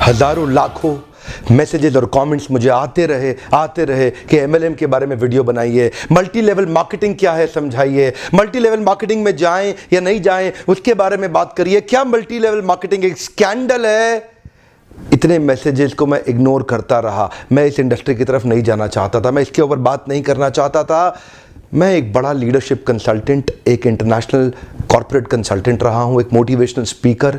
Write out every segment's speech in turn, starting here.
हज़ारों लाखों मैसेजेस और कमेंट्स मुझे आते रहे कि एमएलएम के बारे में वीडियो बनाइए, मल्टी लेवल मार्केटिंग क्या है समझाइए, मल्टी लेवल मार्केटिंग में जाएं या नहीं जाएं उसके बारे में बात करिए, क्या मल्टी लेवल मार्केटिंग एक स्कैंडल है। इतने मैसेजेस को मैं इग्नोर करता रहा। मैं इस इंडस्ट्री की तरफ नहीं जाना चाहता था, मैं इसके ऊपर बात नहीं करना चाहता था। मैं एक बड़ा लीडरशिप कंसल्टेंट, एक इंटरनेशनल कॉर्पोरेट कंसल्टेंट रहा हूं, एक मोटिवेशनल स्पीकर।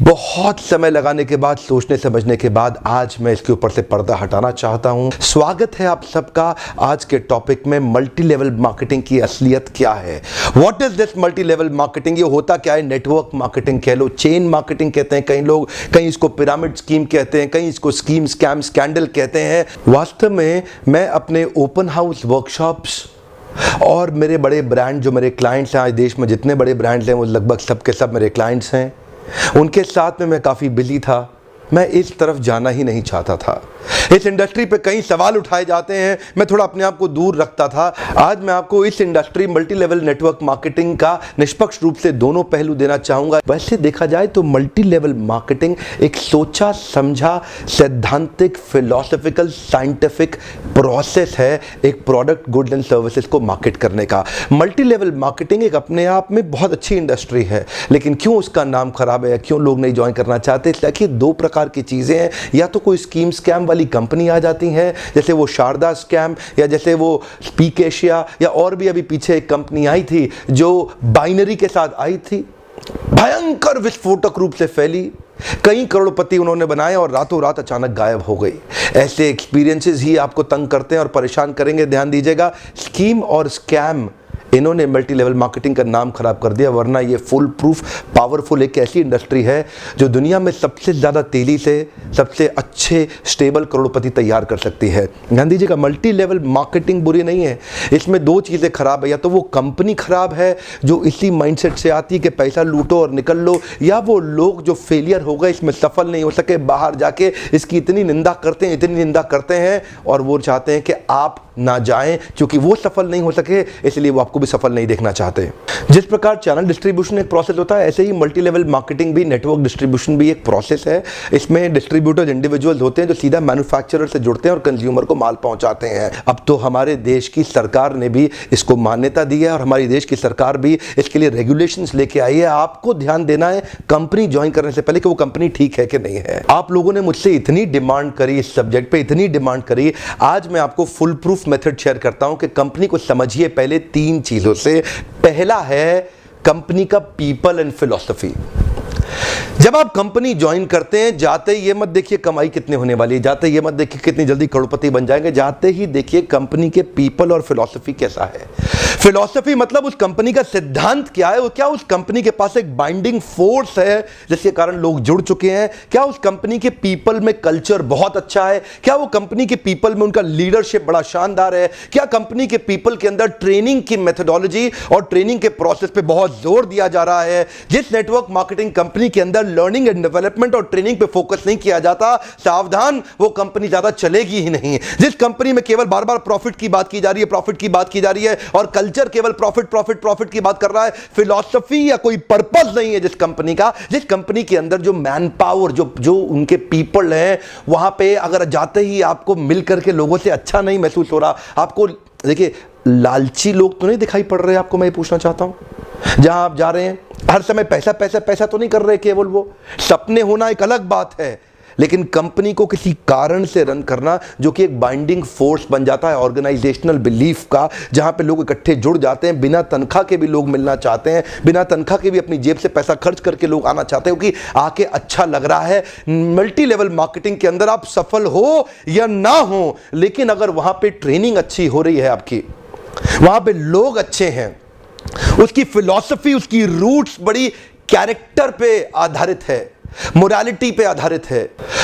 बहुत समय लगाने के बाद, सोचने समझने के बाद आज मैं इसके ऊपर से पर्दा हटाना चाहता हूं। स्वागत है आप सबका आज के टॉपिक में, मल्टी लेवल मार्केटिंग की असलियत क्या है। What is this multi level marketing? ये होता क्या है? नेटवर्क मार्केटिंग कह लो, चेन मार्केटिंग कहते हैं कई लोग, कहीं इसको पिरामिड स्कीम कहते हैं, कहीं इसको स्कीम स्कैम स्कैंडल कहते हैं। वास्तव में मैं अपने ओपन हाउस वर्कशॉप्स और मेरे बड़े ब्रांड जो मेरे क्लाइंट्स हैं, आज देश में जितने बड़े ब्रांड्स हैं वो लगभग सब के सब मेरे क्लाइंट्स हैं, उनके साथ में मैं काफ़ी बिजी था। मैं इस तरफ जाना ही नहीं चाहता था। इस इंडस्ट्री पे कई सवाल उठाए जाते हैं, मैं थोड़ा अपने आप को दूर रखता था। आज मैं आपको इस industry multi level network marketing का निष्पक्ष रूप से दोनों पहलू देना चाहूँगा। वैसे देखा जाए तो मल्टी लेवल मार्केटिंग एक सोचा समझा सैद्धांतिक फिलोसॉफिकल साइंटिफिक प्रोसेस है एक प्रोडक्ट गुड्स एंड सर्विसेज को मार्केट करने का। मल्टी लेवल मार्केटिंग एक अपने आप में बहुत अच्छी इंडस्ट्री है, लेकिन क्यों उसका नाम खराब है या क्यों लोग नहीं ज्वाइन करना चाहते? देखिए, दो प्रकार की चीज़ें हैं। या तो कोई स्कीम स्कैम वाली कंपनी आ जाती है, जैसे वो शारदा स्कैम या जैसे वो स्पीक एशिया, या और भी अभी पीछे एक कंपनी आई थी जो बाइनरी के साथ आई थी, भयंकर विस्फोटक रूप से फैली, कई करोड़पति उन्होंने बनाए और रातों रात अचानक गायब हो गई। ऐसे एक्सपीरियंसेस ही आपको तंग करते हैं और परेशान करेंगे। ध्यान दीजिएगा, स्कीम और स्कैम इन्होंने मल्टी लेवल मार्केटिंग का नाम खराब कर दिया, वरना ये फुल प्रूफ पावरफुल एक ऐसी इंडस्ट्री है जो दुनिया में सबसे ज़्यादा तेजी से सबसे अच्छे स्टेबल करोड़पति तैयार कर सकती है। ध्यान दीजिएगा, मल्टी लेवल मार्केटिंग बुरी नहीं है, इसमें दो चीज़ें खराब है। या तो वो कंपनी खराब है जो इसी माइंडसेट से आती है कि पैसा लूटो और निकल लो, या वो लोग जो फेलियर हो गए, इसमें सफल नहीं हो सके, बाहर जाके इसकी इतनी निंदा करते हैं और वो चाहते हैं कि आप ना जाएं, क्योंकि वो सफल नहीं हो सके इसलिए वो आपको भी सफल नहीं देखना चाहते। जिस प्रकार चैनल डिस्ट्रीब्यूशन एक प्रोसेस होता है, ऐसे ही मल्टी लेवल मार्केटिंग भी, नेटवर्क डिस्ट्रीब्यूशन भी एक प्रोसेस है। इसमें डिस्ट्रीब्यूटर्स इंडिविजुअल्स होते हैं जो सीधा मैन्युफैक्चरर से जुड़ते हैं और कंज्यूमर को माल पहुंचाते हैं। अब तो हमारे देश की सरकार ने भी इसको मान्यता दी है और हमारी देश की सरकार भी इसके लिए रेगुलेशंस लेके आई है। आपको ध्यान देना है कंपनी ज्वाइन करने से पहले कि वो कंपनी ठीक है कि नहीं है। आप लोगों ने मुझसे इतनी डिमांड करी इस सब्जेक्ट पे, इतनी डिमांड करी, आज मैं आपको फुल प्रूफ मेथड शेयर करता हूं कि कंपनी को समझिए पहले तीन चीजों से। पहला है कंपनी का पीपल एंड फिलॉसफी। जब आप कंपनी ज्वाइन करते हैं, जाते ही ये मत देखिए कमाई कितनी होने वाली है, जाते ही ये मत देखिए कितनी जल्दी करोड़पति बन जाएंगे, जाते ही देखिए कंपनी के पीपल और फिलॉसफी कैसा है। फिलॉसफी मतलब उस कंपनी का सिद्धांत क्या है, क्या उस कंपनी के पास एक बाइंडिंग फोर्स है जिसके कारण लोग जुड़ चुके हैं, क्या उस कंपनी के पीपल में कल्चर बहुत अच्छा है, क्या वो कंपनी के पीपल में उनका लीडरशिप बड़ा शानदार है, क्या कंपनी के पीपल के अंदर ट्रेनिंग की मेथोडोलॉजी और ट्रेनिंग के प्रोसेस पे बहुत जोर दिया जा रहा है। जिस नेटवर्क मार्केटिंग कंपनी के अंदर लर्निंग एंड डेवलपमेंट और ट्रेनिंग पे फोकस नहीं किया जाता, सावधान, वो कंपनी ज्यादा चलेगी ही नहीं। जिस कंपनी में केवल बार बार प्रॉफिट की बात की जा रही है और कल्चर केवल प्रॉफिट की बात कर रहा है, फिलॉसफी या कोई पर्पस नहीं है जिस कंपनी का, जिस कंपनी के अंदर जो मैन पावर, जो उनके पीपल हैं, वहां पे अगर जाते ही आपको मिल करके लोगों से अच्छा नहीं महसूस हो रहा, आपको देखिए लालची लोग तो नहीं दिखाई पड़ रहे आपको, मैं ये पूछना चाहता हूं। जहां आप जा रहे हैं हर समय पैसा पैसा पैसा तो नहीं कर रहे केवल, वो सपने होना एक अलग बात है, लेकिन कंपनी को किसी कारण से रन करना जो कि एक बाइंडिंग फोर्स बन जाता है ऑर्गेनाइजेशनल बिलीफ का, जहां पे लोग इकट्ठे जुड़ जाते हैं, बिना तनख्वाह के भी लोग मिलना चाहते हैं, बिना तनख्वाह के भी अपनी जेब से पैसा खर्च करके लोग आना चाहते हैं क्योंकि आके अच्छा लग रहा है। मल्टी लेवल मार्केटिंग के अंदर आप सफल हो या ना हो, लेकिन अगर वहां पे ट्रेनिंग अच्छी हो रही है आपकी, वहां पे लोग अच्छे हैं, उसकी फिलॉसफी, उसकी रूट्स बड़ी कैरेक्टर पे आधारित है, मोरालिटी पे आधारित है,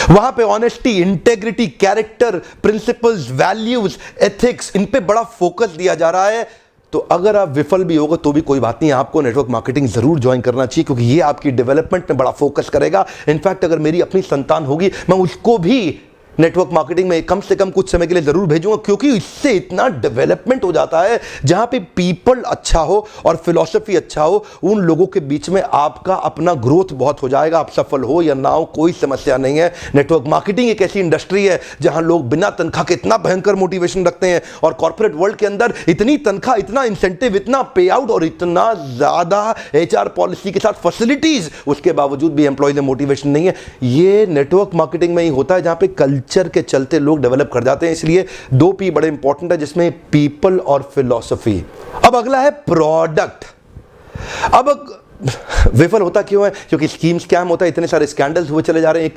वहां पे honesty, integrity, character, principles, values, ethics, इन पे बड़ा फोकस दिया जा रहा है, तो अगर आप विफल भी होगा तो भी कोई बात नहीं, आपको नेटवर्क मार्केटिंग जरूर ज्वाइन करना चाहिए क्योंकि ये आपकी डेवलपमेंट में बड़ा फोकस करेगा। इनफैक्ट अगर मेरी अपनी संतान होगी, मैं उसको भी नेटवर्क मार्केटिंग में कम से कम कुछ समय के लिए जरूर भेजूंगा, क्योंकि इससे इतना डेवलपमेंट हो जाता है। जहां पे पीपल अच्छा हो और फिलॉसफी अच्छा हो, उन लोगों के बीच में आपका अपना ग्रोथ बहुत हो जाएगा। आप सफल हो या ना हो, कोई समस्या नहीं है। नेटवर्क मार्केटिंग एक ऐसी इंडस्ट्री है जहां लोग बिना तनख्वाह के इतना भयंकर मोटिवेशन रखते हैं, और कॉर्पोरेट वर्ल्ड के अंदर इतनी तनख्वाह, इतना इंसेंटिव, इतना पे आउट और इतना ज्यादा HR पॉलिसी के साथ फैसिलिटीज, उसके बावजूद भी एम्प्लॉयज में मोटिवेशन नहीं है। ये नेटवर्क मार्केटिंग में ही होता है, जहां पे कल्चर के चलते लोग डेवलप कर जाते हैं। इसलिए 2 P बड़े इंपॉर्टेंट है, जिसमें पीपल और फिलॉसफी। अब अगला है प्रोडक्ट। अब विफल होता क्यों है? क्योंकि स्कीम स्कैम होता है, इतने सारे स्कैंडल्स हुए चले जा रहे हैं, एक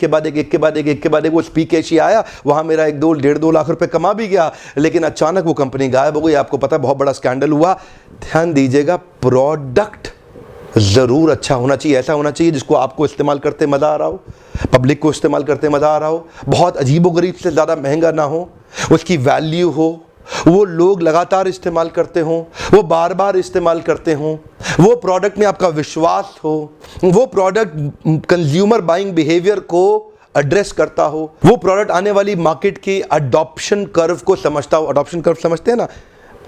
के बाद एक। वो स्पीक एशिया आया, वहां मेरा 1-2 लाख रुपए कमा भी गया, लेकिन अचानक वो कंपनी गायब हो गई। आपको पता है, बहुत बड़ा स्कैंडल हुआ। ध्यान दीजिएगा, प्रोडक्ट जरूर अच्छा होना चाहिए। ऐसा होना चाहिए जिसको आपको इस्तेमाल करते मजा आ रहा हो, पब्लिक को इस्तेमाल करते मजा आ रहा हो, बहुत अजीबोगरीब से ज्यादा महंगा ना हो, उसकी वैल्यू हो, वो लोग लगातार इस्तेमाल करते हों, वो बार बार इस्तेमाल करते हों, वो प्रोडक्ट में आपका विश्वास हो, वो प्रोडक्ट कंज्यूमर बाइंग बिहेवियर को एड्रेस करता हो, वो प्रोडक्ट आने वाली मार्केट की अडॉप्शन कर्व को समझता हो। अडॉप्शन कर्व समझते हैं ना?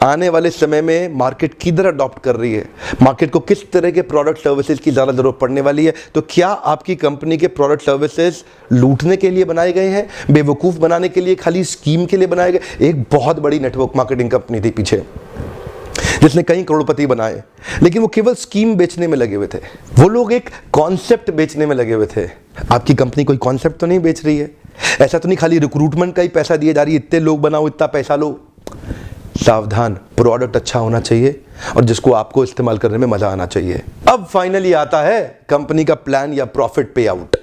आने वाले समय में मार्केट किधर अडॉप्ट कर रही है, मार्केट को किस तरह के प्रोडक्ट सर्विसेज की ज़्यादा ज़रूरत पड़ने वाली है। तो क्या आपकी कंपनी के प्रोडक्ट सर्विसेज लूटने के लिए बनाए गए हैं, बेवकूफ़ बनाने के लिए, खाली स्कीम के लिए बनाए गए? एक बहुत बड़ी नेटवर्क मार्केटिंग कंपनी थी पीछे, जिसने कई करोड़पति बनाए, लेकिन वो केवल स्कीम बेचने में लगे हुए थे। वो लोग एक कॉन्सेप्ट बेचने में लगे हुए थे। आपकी कंपनी कोई कॉन्सेप्ट तो नहीं बेच रही है, ऐसा तो नहीं खाली रिक्रूटमेंट का ही पैसा दिए जा रही है, इतने लोग बनाओ, इतना पैसा लो। सावधान, प्रोडक्ट अच्छा होना चाहिए और जिसको आपको इस्तेमाल करने में मजा आना चाहिए। अब फाइनली आता है कंपनी का प्लान या प्रॉफिट पे आउट।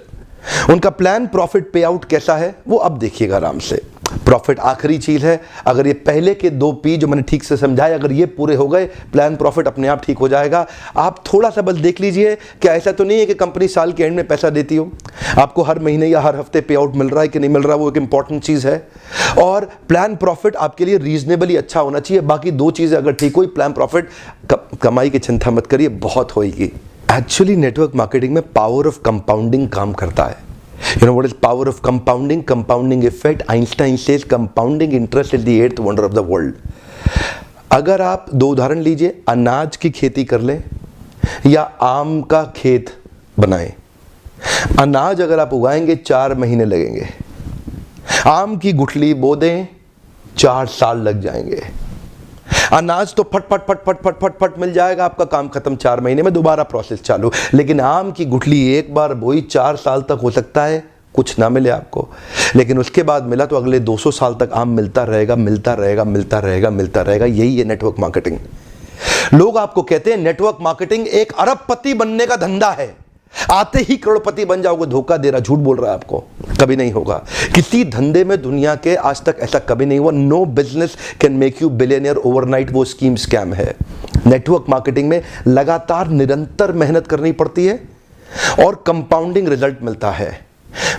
उनका प्लान प्रॉफिट पे आउट कैसा है वो अब देखिएगा आराम से। प्रॉफिट आखिरी चीज है। अगर ये पहले के 2 P जो मैंने ठीक से समझाए, अगर ये पूरे हो गए, प्लान प्रॉफिट अपने आप ठीक हो जाएगा। आप थोड़ा सा बस देख लीजिए कि ऐसा तो नहीं है कि कंपनी साल के एंड में पैसा देती हो, आपको हर महीने या हर हफ्ते पे आउट मिल रहा है कि नहीं मिल रहा, वो एक इंपॉर्टेंट चीज है। और प्लान प्रॉफिट आपके लिए रीजनेबली अच्छा होना चाहिए। बाकी 2 चीजें अगर ठीक हुई, प्लान प्रॉफिट, कमाई की चिंता मत करिए, बहुत होगी। एक्चुअली नेटवर्क मार्केटिंग में पावर ऑफ कंपाउंडिंग काम करता है। You know what is power of compounding? Compounding effect. Einstein says compounding interest is the 8th wonder of the world. अगर आप 2 उदाहरण लीजिए, अनाज की खेती कर लें या आम का खेत बनाएं। अनाज अगर आप उगाएंगे 4 महीने लगेंगे, आम की गुठली बो दें 4 साल लग जाएंगे। अनाज तो फट फट फट फट फट फट फट मिल जाएगा, आपका काम खत्म, 4 महीने में दोबारा प्रोसेस चालू। लेकिन आम की गुठली एक बार बोई 4 साल तक हो सकता है कुछ ना मिले आपको, लेकिन उसके बाद मिला तो अगले 200 साल तक आम मिलता रहेगा, मिलता रहेगा, मिलता रहेगा, मिलता रहेगा। यही है नेटवर्क मार्केटिंग। लोग आपको कहते हैं नेटवर्क मार्केटिंग एक अरबपति बनने का धंधा है, आते ही करोड़पति बन जाओगे। धोखा दे रहा, झूठ बोल रहा है आपको, कभी नहीं होगा। किसी धंधे में दुनिया के आज तक ऐसा कभी नहीं हुआ। No business can make you billionaire overnight, वो स्कीम स्कैम है। नेटवर्क मार्केटिंग में लगातार निरंतर मेहनत करनी पड़ती है और कंपाउंडिंग रिजल्ट मिलता है।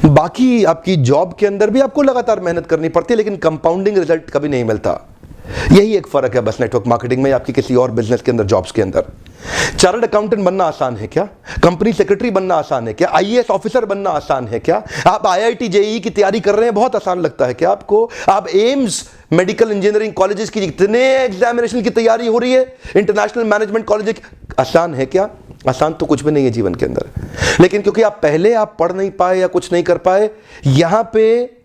बाकी आपकी जॉब के अंदर भी आपको लगातार मेहनत करनी पड़ती है, लेकिन कंपाउंडिंग रिजल्ट कभी नहीं मिलता। यही एक फर्क है बस नेटवर्क मार्केटिंग में आपकी किसी और बिजनेस के अंदर, जॉब्स के अंदर। चार्टर्ड अकाउंटेंट बनना आसान है क्या? कंपनी सेक्रेटरी बनना आसान है क्या? IAS ऑफिसर बनना आसान है क्या? आप IIT JEE की तैयारी कर रहे हैं, बहुत आसान लगता है क्या आपको? आप एम्स मेडिकल इंजीनियरिंग कॉलेजेस की कितने एग्जामिनेशन की तैयारी हो रही है, इंटरनेशनल मैनेजमेंट कॉलेज, आसान है क्या? आसान तो कुछ भी नहीं है जीवन के अंदर। लेकिन क्योंकि आप पहले पढ़ नहीं पाए या कुछ नहीं कर पाए, यहां पे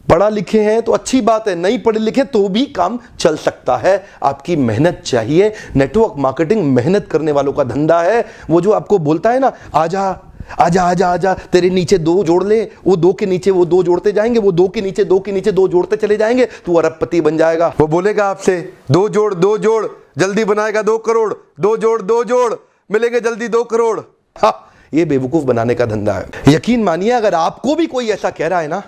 पढ़ा लिखे हैं तो अच्छी बात है, नहीं पढ़े लिखे तो भी काम चल सकता है। आपकी मेहनत चाहिए। नेटवर्क मार्केटिंग मेहनत करने वालों का धंधा है। वो जो आपको बोलता है ना, आजा आजा आजा आजा, तेरे नीचे 2 जोड़ ले, वो 2 के नीचे वो 2 जोड़ते जाएंगे, वो 2 के नीचे 2 के नीचे 2 जोड़ते चले जाएंगे, तू अरबपति बन जाएगा। वो बोलेगा आपसे 2 जोड़ जल्दी बनाएगा 2 करोड़, 2 जोड़ मिलेंगे जल्दी 2 करोड़। हाँ, ये बेवकूफ बनाने का धंधा है। यकीन मानिए, अगर आपको भी कोई ऐसा कह रहा है ना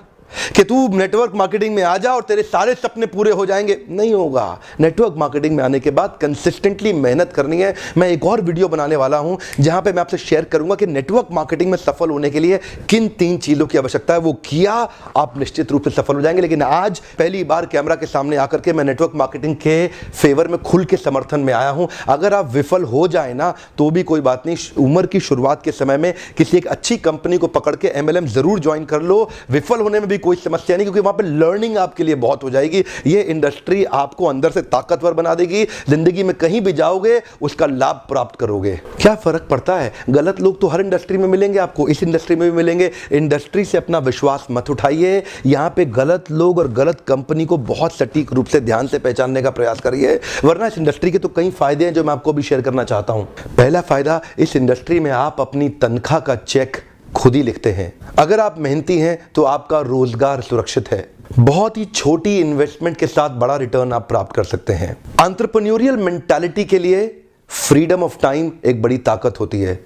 कि तू नेटवर्क मार्केटिंग में आ जा और तेरे सारे सपने पूरे हो जाएंगे, नहीं होगा। नेटवर्क मार्केटिंग में आने के बाद कंसिस्टेंटली मेहनत करनी है। मैं एक और वीडियो बनाने वाला हूं जहां पे मैं आपसे शेयर करूंगा कि नेटवर्क मार्केटिंग में सफल होने के लिए किन 3 चीजों की आवश्यकता है। वो किया आप निश्चित रूप से सफल हो जाएंगे। लेकिन आज पहली बार कैमरा के सामने आकर के मैं नेटवर्क मार्केटिंग के फेवर में खुल के समर्थन में आया हूं। अगर आप विफल हो जाए ना तो भी कोई बात नहीं, उम्र की शुरुआत के समय में किसी एक अच्छी कंपनी को पकड़ के MLM जरूर ज्वाइन कर लो। विफल होने में भी कोई समस्या नहीं, क्योंकि वहां पे लर्निंग आपके लिए बहुत हो जाएगी। ये इंडस्ट्री आपको अंदर से ताकतवर बना देगी, जिंदगी में कहीं भी जाओगे उसका लाभ प्राप्त करोगे। क्या फर्क पड़ता है, गलत लोग तो हर इंडस्ट्री में मिलेंगे आपको, इस इंडस्ट्री में भी मिलेंगे। इंडस्ट्री से अपना विश्वास मत उठाइए, यहां पे गलत लोग और गलत कंपनी को बहुत सटीक रूप से ध्यान से पहचानने का प्रयास करिए, वरना इस इंडस्ट्री के तो कई फायदे हैं जो मैं आपको भी शेयर करना चाहता हूं। पहला फायदा, इस इंडस्ट्री में आप अपनी तनख्वाह का चेक खुद ही लिखते हैं। अगर आप मेहनती हैं तो आपका रोजगार सुरक्षित है। बहुत ही छोटी इन्वेस्टमेंट के साथ बड़ा रिटर्न आप प्राप्त कर सकते हैं। एंटरप्रेन्योरियल मेंटालिटी के लिए फ्रीडम ऑफ टाइम एक बड़ी ताकत होती है।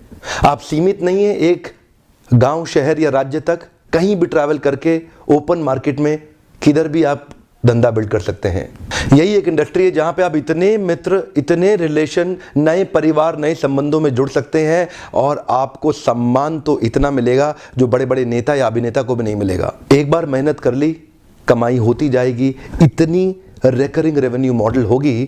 आप सीमित नहीं है एक गांव, शहर या राज्य तक, कहीं भी ट्रैवल करके ओपन मार्केट में किधर भी आप धंधा बिल्ड कर सकते हैं। यही एक इंडस्ट्री है जहां पे आप इतने मित्र, इतने रिलेशन, नए परिवार, नए संबंधों में जुड़ सकते हैं और आपको सम्मान तो इतना मिलेगा जो बड़े बड़े नेता या अभिनेता को भी नहीं मिलेगा। एक बार मेहनत कर ली, कमाई होती जाएगी। इतनी रिकरिंग रेवेन्यू मॉडल होगी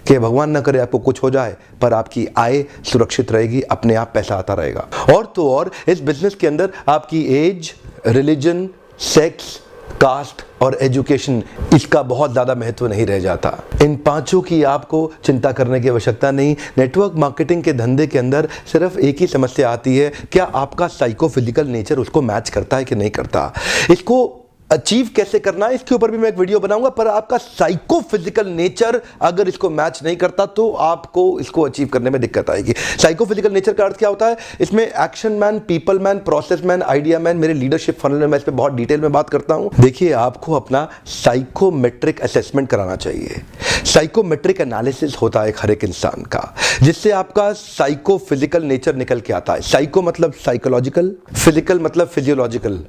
कि भगवान ना करे आपको कुछ हो जाए, पर आपकी आय सुरक्षित रहेगी, अपने आप पैसा आता रहेगा। और तो और इस बिजनेस के अंदर आपकी एज, रिलीजन, सेक्स, कास्ट और एजुकेशन, इसका बहुत ज्यादा महत्व नहीं रह जाता। इन पांचों की आपको चिंता करने की आवश्यकता नहीं। नेटवर्क मार्केटिंग के धंधे के अंदर सिर्फ एक ही समस्या आती है, क्या आपका साइकोफिजिकल नेचर उसको मैच करता है कि नहीं करता। इसको अचीव कैसे करना है इसके ऊपर भी मैं एक वीडियो बनाऊंगा, पर आपका साइकोफिजिकल नेचर अगर इसको मैच नहीं करता तो आपको इसको अचीव करने में दिक्कत आएगी। साइकोफिजिकल नेचर का अर्थ क्या होता है, इसमें action man, people man, process man, idea man, मेरे लीडरशिप फनल में मैं इस पर बहुत डिटेल में बात करता हूं। देखिए, आपको अपना साइकोमेट्रिक असेसमेंट कराना चाहिए। साइकोमेट्रिक एनालिसिस होता है हर एक इंसान का, जिससे आपका साइकोफिजिकल नेचर निकल के आता है। साइको मतलब साइकोलॉजिकल, फिजिकल मतलब फिजियोलॉजिकल।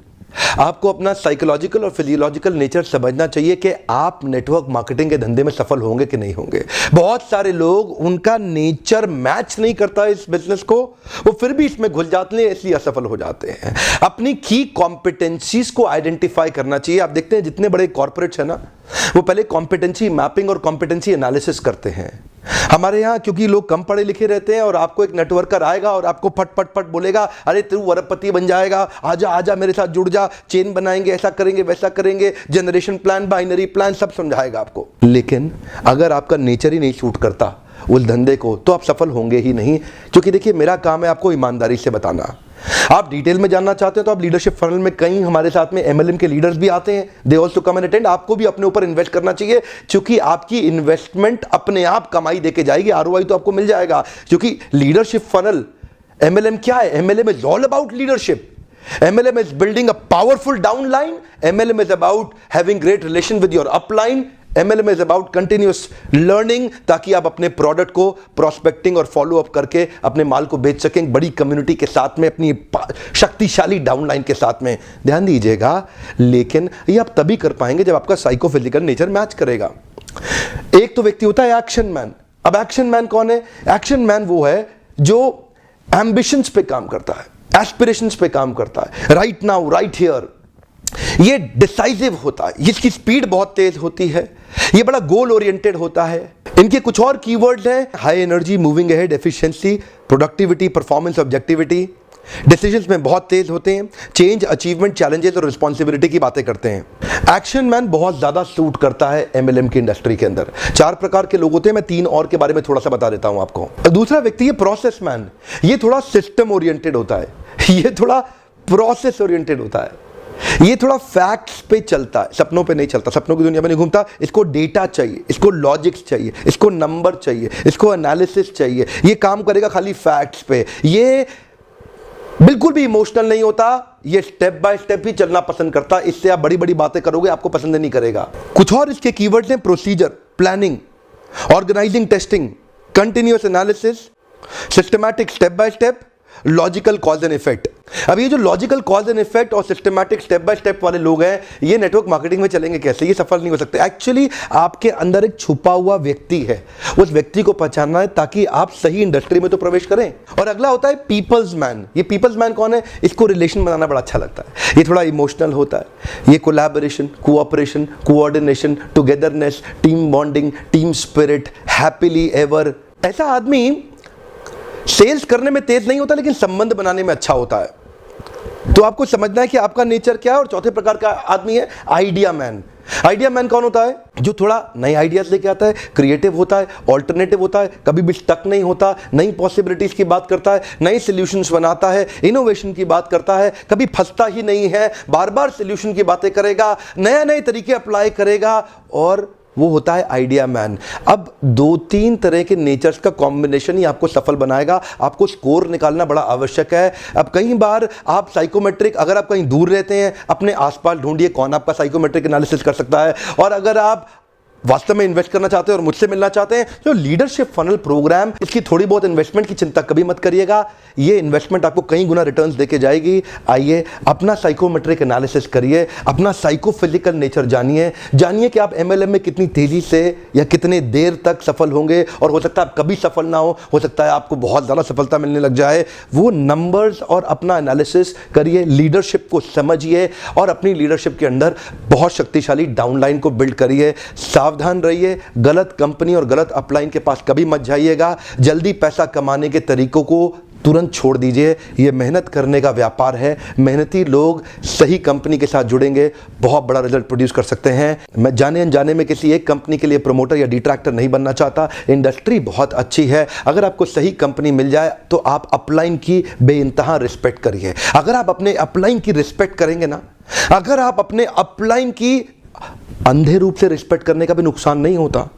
आपको अपना साइकोलॉजिकल और फिजियोलॉजिकल नेचर समझना चाहिए कि आप नेटवर्क मार्केटिंग के धंधे में सफल होंगे कि नहीं होंगे। बहुत सारे लोग, उनका नेचर मैच नहीं करता इस बिजनेस को, वो फिर भी इसमें घुल जाते हैं, इसलिए असफल हो जाते हैं। अपनी की कॉम्पिटेंसीज को आइडेंटिफाई करना चाहिए। आप देखते हैं जितने बड़े कॉर्पोरेट्स हैं ना, वो पहले कॉम्पिटेंसी मैपिंग और कॉम्पिटेंसी एनालिसिस करते हैं। हमारे यहाँ क्योंकि लोग कम पढ़े लिखे रहते हैं और आपको एक नेटवर्कर आएगा और आपको फट फट फट बोलेगा, अरे तू अरबपति बन जाएगा, आजा आजा मेरे साथ जुड़ जा, चेन बनाएंगे, ऐसा करेंगे वैसा करेंगे, जनरेशन प्लान, बाइनरी प्लान, सब समझाएगा आपको। लेकिन अगर आपका नेचर ही नहीं सूट करता उस धंधे को, तो आप सफल होंगे ही नहीं। क्योंकि देखिए, मेरा काम है आपको ईमानदारी से बताना। आप डिटेल में जानना चाहते हैं तो आप लीडरशिप फनल में कई हमारे साथ में एमएलएम के लीडर्स भी आते हैं, they also come and attend. आपको भी अपने ऊपर इन्वेस्ट करना चाहिए, क्योंकि आपकी इन्वेस्टमेंट अपने आप कमाई देके जाएगी, आरओआई तो आपको मिल जाएगा। क्योंकि लीडरशिप फनल, एमएलएम क्या है, MLM is all about leadership. MLM is building a powerful downline. MLM is about having great relation with your upline. MLM is about continuous learning, ताकि आप अपने प्रोडक्ट को प्रोस्पेक्टिंग और फॉलो अप करके अपने माल को बेच सकें बड़ी कम्युनिटी के साथ में, अपनी शक्तिशाली डाउनलाइन के साथ में। ध्यान दीजिएगा, लेकिन ये आप तभी कर पाएंगे जब आपका साइकोफिजिकल नेचर मैच करेगा। एक तो व्यक्ति होता है एक्शन मैन। अब एक्शन मैन कौन है? एक्शन मैन वो है जो एम्बिशंस पे काम करता है, एस्पिरेशंस पे काम करता है, राइट नाउ, राइट हियर। ये डिसाइसिव होता है, इसकी स्पीड बहुत तेज होती है, ये बड़ा गोल ओरिएंटेड होता है। इनके कुछ और कीवर्ड्स हैं, high energy, moving ahead, efficiency, productivity, performance, objectivity. Decisions में बहुत तेज होते हैं, चेंज, अचीवमेंट, चैलेंजेस और रिस्पॉन्सिबिलिटी की बातें करते हैं। एक्शन मैन बहुत ज्यादा सूट करता है एमएलएम की इंडस्ट्री के अंदर। 4 प्रकार के लोग होते हैं, मैं 3 और के बारे में थोड़ा सा बता देता हूं आपको। दूसरा व्यक्ति है प्रोसेस मैन। ये थोड़ा सिस्टम ओरिएंटेड होता है, ये थोड़ा प्रोसेस ओरिएंटेड होता है, ये थोड़ा फैक्ट्स पे चलता है, सपनों पे नहीं चलता, सपनों की दुनिया में नहीं घूमता। इसको डेटा चाहिए, इसको लॉजिक्स चाहिए, इसको नंबर चाहिए, इसको एनालिसिस चाहिए। ये काम करेगा खाली फैक्ट्स पे, ये बिल्कुल भी इमोशनल नहीं होता, ये स्टेप बाय स्टेप ही चलना पसंद करता। इससे आप बड़ी बड़ी बातें करोगे, आपको पसंद नहीं करेगा। कुछ और इसके कीवर्ड्स हैं, procedure, planning, organising, testing, continuous analysis, systematic step by step, logical cause and effect. अब ये जो लॉजिकल कॉज एंड इफेक्ट और सिस्टमैटिक स्टेप बाय स्टेप वाले लोग हैं, ये नेटवर्क मार्केटिंग में चलेंगे कैसे? ये सफल नहीं हो सकते। एक्चुअली आपके अंदर एक छुपा हुआ व्यक्ति है, उस व्यक्ति को पहचानना है ताकि आप सही इंडस्ट्री में तो प्रवेश करें। और अगला होता है पीपल्स मैन। ये पीपल्स मैन कौन है? इसको रिलेशन बनाना बड़ा अच्छा लगता है, ये थोड़ा इमोशनल होता है, ये collaboration, cooperation, coordination, togetherness, team bonding, team spirit, happily ever. ऐसा आदमी सेल्स करने में तेज नहीं होता, लेकिन संबंध बनाने में अच्छा होता है। तो आपको समझना है कि आपका नेचर क्या है। और चौथे प्रकार का आदमी है आइडिया मैन। आइडिया मैन कौन होता है? जो थोड़ा नए आइडियाज लेके आता है, क्रिएटिव होता है, ऑल्टरनेटिव होता है, कभी भी स्टक नहीं होता, नई पॉसिबिलिटीज की बात करता है, नए सॉल्यूशंस बनाता है, इनोवेशन की बात करता है, कभी फंसता ही नहीं है, बार बार सॉल्यूशन की बातें करेगा, नए नए तरीके अप्लाई करेगा, और वो होता है आइडिया मैन। अब 2-3 तरह के नेचर्स का कॉम्बिनेशन ही आपको सफल बनाएगा। आपको स्कोर निकालना बड़ा आवश्यक है। अब कई बार आप साइकोमेट्रिक, अगर आप कहीं दूर रहते हैं, अपने आसपास ढूंढिए कौन आपका साइकोमेट्रिक एनालिसिस कर सकता है। और अगर आप वास्तव में इन्वेस्ट करना चाहते हैं और मुझसे मिलना चाहते हैं, जो लीडरशिप फनल प्रोग्राम, इसकी थोड़ी बहुत इन्वेस्टमेंट की चिंता कभी मत करिएगा। ये इन्वेस्टमेंट आपको कई गुना रिटर्न्स देके जाएगी। आइए अपना साइकोमेट्रिक एनालिसिस करिए, अपना साइकोफिजिकल नेचर जानिए कि आप एमएलएम में कितनी तेजी से या कितने देर तक सफल होंगे। और हो सकता है आप कभी सफल ना हो सकता है आपको बहुत ज़्यादा सफलता मिलने लग जाए। वो नंबर्स और अपना एनालिसिस करिए, लीडरशिप को समझिए और अपनी लीडरशिप के अंदर बहुत शक्तिशाली डाउनलाइन को बिल्ड करिए। सावधान रहिए, गलत कंपनी और गलत अपलाइन के पास कभी मत जाइएगा। जल्दी पैसा कमाने के तरीकों को तुरंत छोड़ दीजिए। ये मेहनत करने का व्यापार है। मेहनती लोग सही कंपनी के साथ जुड़ेंगे, बहुत बड़ा रिजल्ट प्रोड्यूस कर सकते हैं। मैं जाने अनजाने में किसी एक कंपनी के लिए प्रमोटर या डिट्रैक्टर नहीं बनना चाहता। इंडस्ट्री बहुत अच्छी है। अगर आपको सही कंपनी मिल जाए तो आप अपलाइन की बेइंतहा रिस्पेक्ट करिए। अगर आप अपने अपलाइन की रिस्पेक्ट करेंगे ना, अगर आप अपने अपलाइन की अंधे रूप से रिस्पेक्ट करने का भी नुकसान नहीं होता।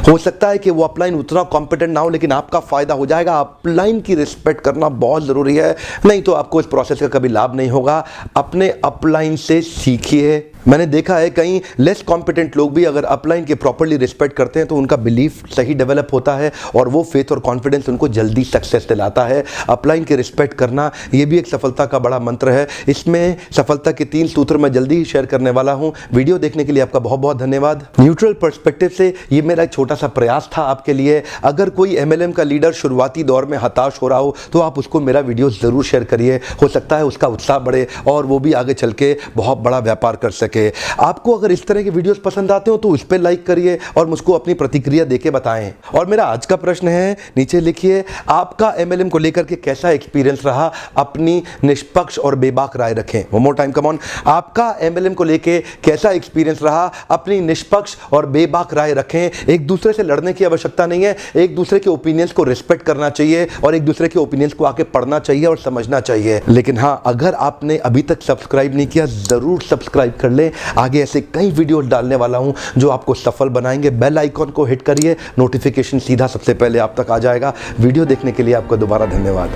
हो सकता है कि वो अपलाइन उतना कॉम्पिटेंट ना हो, लेकिन आपका फायदा हो जाएगा। अपलाइन की रिस्पेक्ट करना बहुत जरूरी है, नहीं तो आपको इस प्रोसेस का कभी लाभ नहीं होगा। अपने अपलाइन से सीखिए। मैंने देखा है कई लेस कॉम्पिटेंट लोग भी अगर अपलाइन के प्रॉपर्ली रिस्पेक्ट करते हैं तो उनका बिलीफ सही डेवलप होता है और वो फेथ और कॉन्फिडेंस उनको जल्दी सक्सेस दिलाता है। अपलाइन के रिस्पेक्ट करना ये भी एक सफलता का बड़ा मंत्र है। इसमें सफलता के 3 सूत्र मैं जल्दी ही शेयर करने वाला हूं। वीडियो देखने के लिए आपका बहुत बहुत धन्यवाद। न्यूट्रल पर्सपेक्टिव से ये मेरा एक छोटा सा प्रयास था आपके लिए। अगर कोई एमएलएम का लीडर शुरुआती दौर में हताश हो रहा हो तो आप उसको मेरा वीडियो जरूर शेयर करिए। हो सकता है उसका उत्साह बढ़े और वो भी आगे चल के बहुत बड़ा व्यापार कर सके। आपको अगर इस तरह के वीडियोस पसंद आते हो तो उस पर लाइक करिए और मुझको अपनी प्रतिक्रिया देके बताएं। और मेरा आज का प्रश्न है, नीचे लिखिए, आपका एमएलएम को लेकर के कैसा एक्सपीरियंस रहा? अपनी निष्पक्ष और बेबाक राय रखें। One more time, come on. आपका एमएलएम को लेके कैसा एक्सपीरियंस रहा? अपनी निष्पक्ष और बेबाक राय रखें। एक दूसरे से लड़ने की आवश्यकता नहीं है। एक दूसरे के ओपिनियंस को रिस्पेक्ट करना चाहिए और एक दूसरे के ओपिनियंस को आके पढ़ना चाहिए और समझना चाहिए। लेकिन हाँ, अगर आपने अभी तक सब्सक्राइब नहीं किया, जरूर सब्सक्राइब कर लें। आगे ऐसे कई वीडियो डालने वाला हूं जो आपको सफल बनाएंगे। बेल आइकॉन को हिट करिए, नोटिफिकेशन सीधा सबसे पहले आप तक आ जाएगा। वीडियो देखने के लिए आपका दोबारा धन्यवाद।